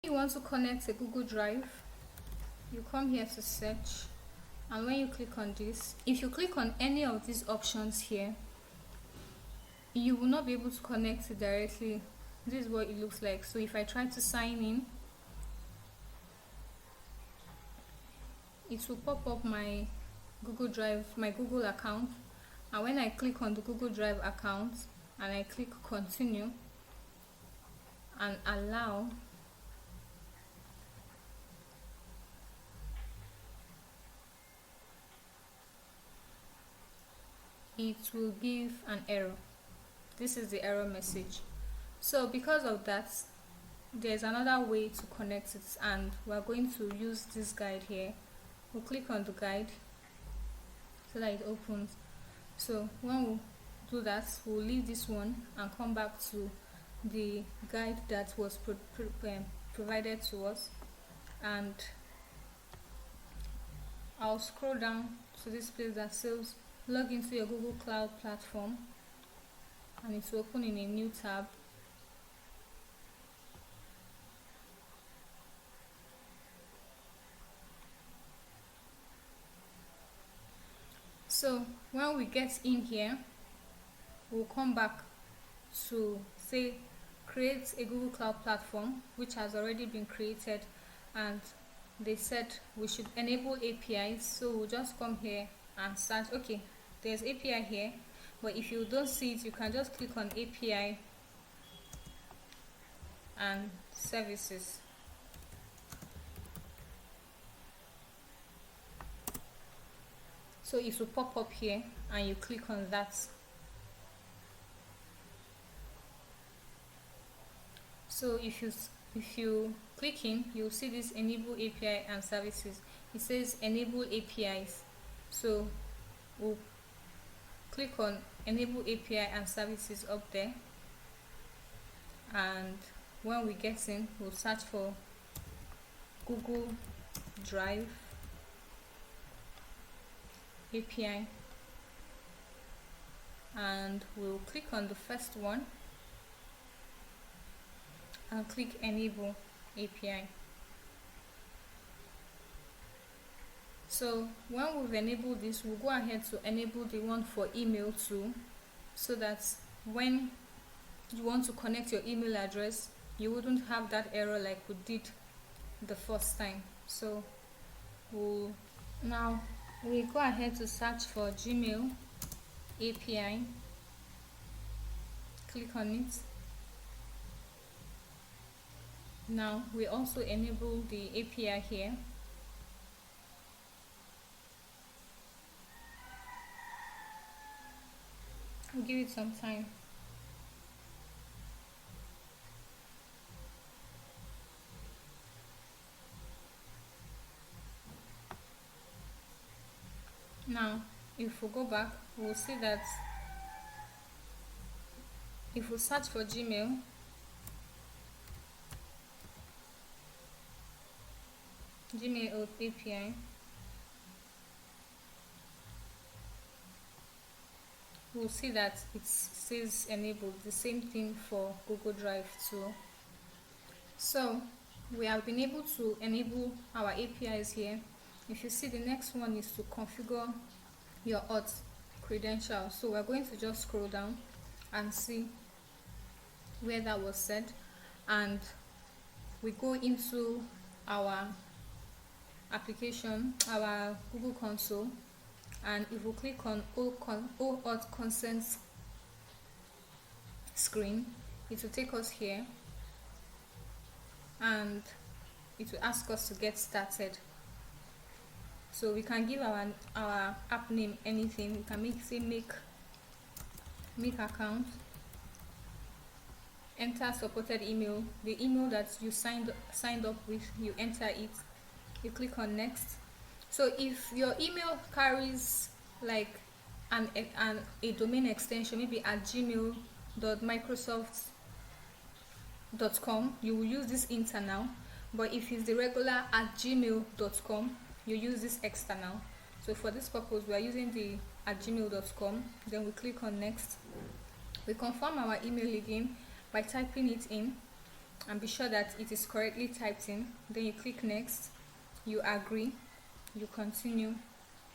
You want to connect a Google Drive, you come here to search, and when you click on this, if you click on any of these options here, you will not be able to connect it directly. This is what it looks like. So if I try to sign in, it will pop up my Google Drive, my Google account, and when I click on the Google Drive account and I click continue and allow, it will give an error. This is the error message. So because of that, there's another way to connect it, and we're going to use this guide here. We'll click on the guide so that it opens. So when we do that, we'll leave this one and come back to the guide that was provided to us, and I'll scroll down to this place that says log into your Google Cloud platform, and it will open in a new tab. So when we get in here, we'll come back to say create a Google Cloud platform, which has already been created, and they said we should enable APIs. So we'll just come here and search. Okay, there's API here, but if you don't see it, you can just click on API and services. So it will pop up here and you click on that. So if you click in, you'll see this enable API and services. It says enable APIs. So we'll click on enable API and services up there, and when we get in, we'll search for Google Drive API, and we'll click on the first one and click enable API. So when we've enabled this, we'll go ahead to enable the one for email too, so that when you want to connect your email address, you wouldn't have that error like we did the first time. So we'll go ahead to search for Gmail API, click on it. Now we also enable the API here. We'll give it some time. Now if we go back, we'll see that if we search for Gmail, Gmail API, we'll see that it says enabled. The same thing for Google Drive too. So we have been able to enable our APIs here. If you see, the next one is to configure your auth credentials. So we're going to just scroll down and see where that was said, and we go into our application, our Google console, and if we click on OAuth consent screen, it will take us here and it will ask us to get started. So we can give our app name anything. We can make account, enter supported email, the email that you signed up with, you enter it, you click on next. So if your email carries like a domain extension, maybe at gmail.microsoft.com, you will use this internal, but if it's the regular at gmail.com, you use this external. So for this purpose, we are using the at gmail.com. Then we click on next. We confirm our email again by typing it in, and be sure that it is correctly typed in. Then you click next, you agree, you continue,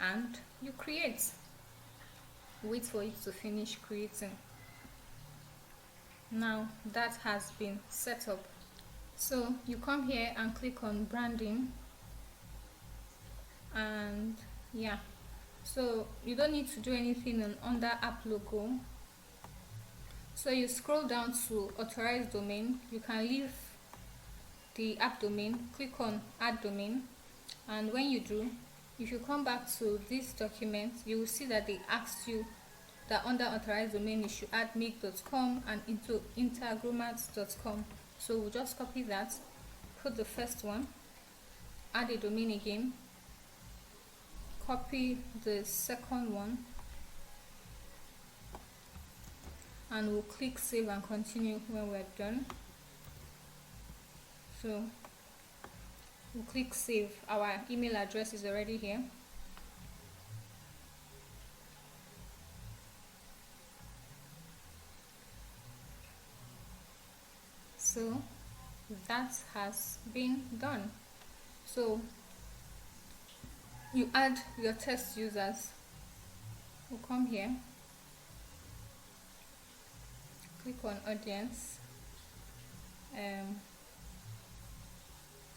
and you create. Wait for it to finish creating. Now that has been set up. So you come here and click on branding, and yeah, so you don't need to do anything under app logo. So you scroll down to authorized domain. You can leave the app domain, click on add domain, and when you do, if you come back to this document, you will see that they asked you that under authorized domain you should add make.com and into integromat.com. So we'll just copy that, put the first one, add a domain again, copy the second one, and we'll click save and continue when we're done. So we'll click save. Our email address is already here. So that has been done. So you add your test users. We'll come here, click on audience,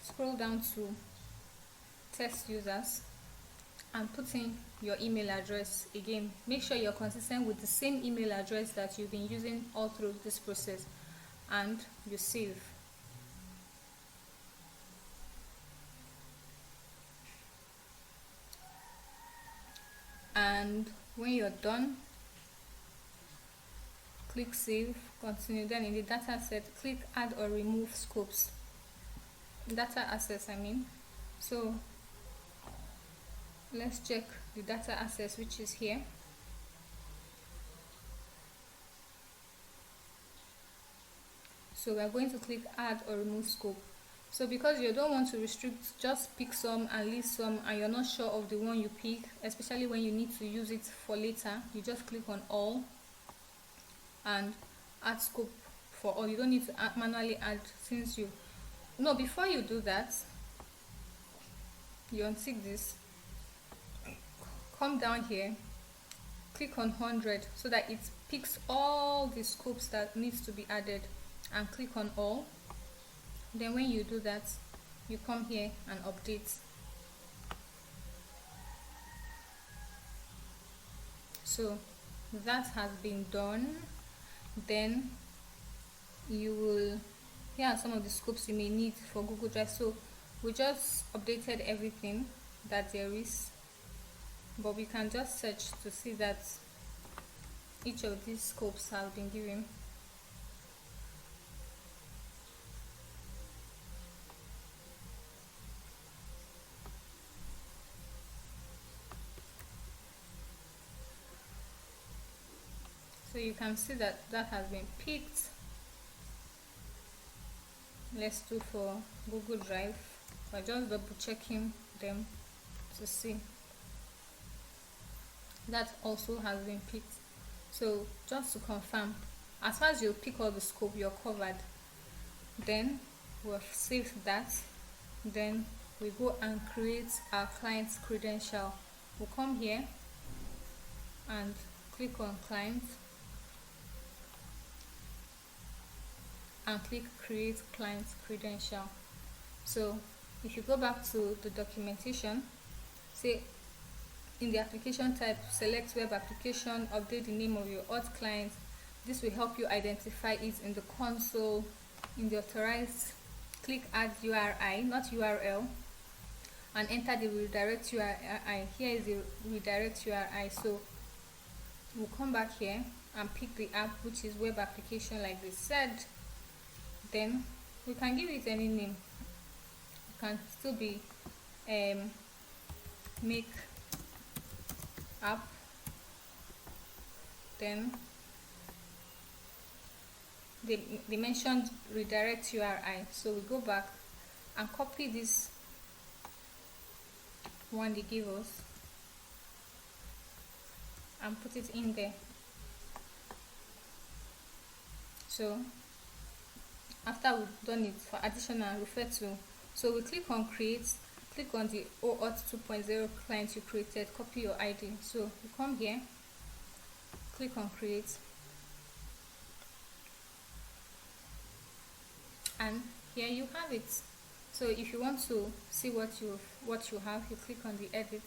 scroll down to test users, and put in your email address again. Make sure you're consistent with the same email address that you've been using all through this process, and you save. And when you're done, click save, continue. Then in the data set, click add or remove scopes, data access I mean. So let's check the data access, which is here. So we're going to click add or remove scope. So because you don't want to restrict, just pick some and leave some, and you're not sure of the one you pick, especially when you need to use it for later, you just click on all and add scope for all. You don't need to manually add, since you no, before you do that, you untick this, come down here, click on 100 so that it picks all the scopes that needs to be added, and click on all. Then when you do that, you come here and update. So that has been done. Then you will, here are some of the scopes you may need for Google Drive. So we just updated everything that there is, but we can just search to see that each of these scopes have been given. So you can see that that has been picked. Let's do for Google Drive. We're just double checking them to see that also has been picked. So just to confirm, as far as you pick all the scope, you're covered. Then we'll save that. Then we go and create our client's credential. We'll come here and click on client and click create client credential. So if you go back to the documentation, say in the application type, select web application, update the name of your auth client. This will help you identify it in the console. In the authorized, click add URI, not URL, and enter the redirect URI. Here is the redirect URI. So we'll come back here and pick the app, which is web application like they said. Then we can give it any name. It can still be make app. Then they mentioned redirect URI, so we go back and copy this one they give us and put it in there. So after we've done it for additional refer to. So we click on create, click on the OAuth 2.0 client you created, copy your ID. So you come here, click on create, and here you have it. So if you want to see what you have, you click on the edit,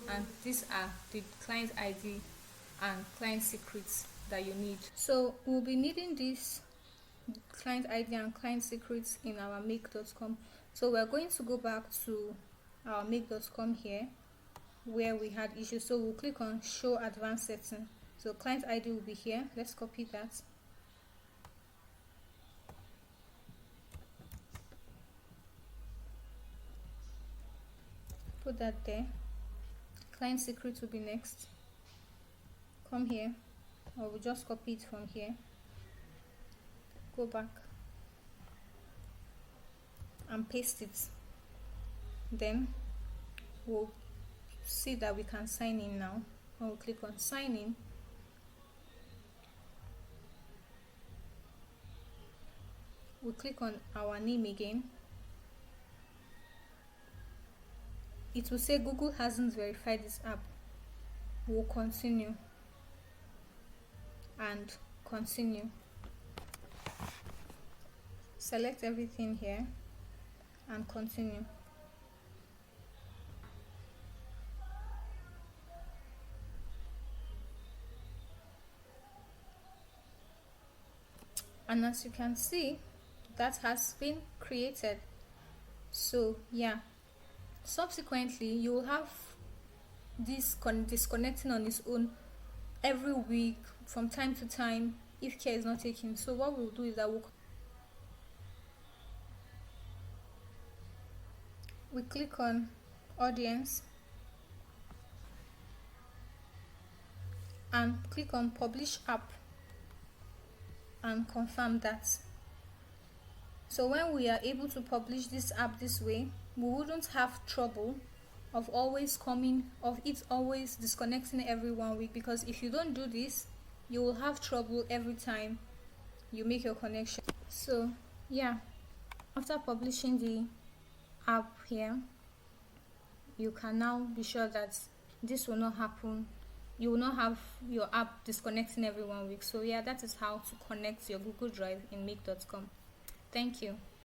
and these are the client ID and client secrets that you need. So we'll be needing this client ID and client secrets in our make.com. So we're going to go back to our make.com here where we had issues. So we'll click on show advanced setting. So client ID will be here. Let's copy that. Put that there. Client secret will be next. Come here, or we'll just copy it from here. Go back and paste it. Then we'll see that we can sign in now. When we click on sign in, we'll click on our name again. It will say Google hasn't verified this app. We'll continue and continue. Select everything here and continue. And as you can see, that has been created. So yeah, subsequently you will have this disconnecting on its own every week from time to time if care is not taken. So what we'll do is that we click on audience and click on publish app and confirm that. So when we are able to publish this app this way, we wouldn't have trouble of it always disconnecting every 1 week, because if you don't do this, you will have trouble every time you make your connection. So yeah, after publishing the app here, you can now be sure that this will not happen. You will not have your app disconnecting every 1 week. So yeah, that is how to connect your Google Drive in make.com. Thank you.